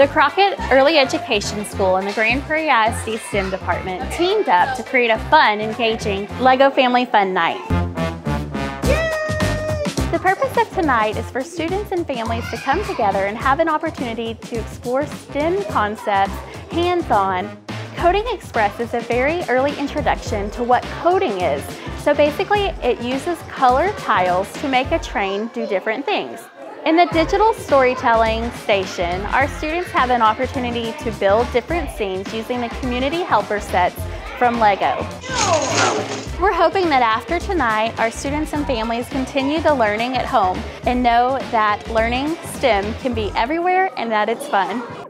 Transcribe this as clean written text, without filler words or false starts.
The Crockett Early Education School and the Grand Prairie ISD STEM department teamed up to create a fun, engaging LEGO Family Fun Night. The purpose of tonight is for students and families to come together and have an opportunity to explore STEM concepts hands-on. Coding Express is a very early introduction to what coding is. So basically, it uses color tiles to make a train do different things. In the digital storytelling station, our students have an opportunity to build different scenes using the community helper sets from LEGO. We're hoping that after tonight, our students and families continue the learning at home and know that learning STEM can be everywhere and that it's fun.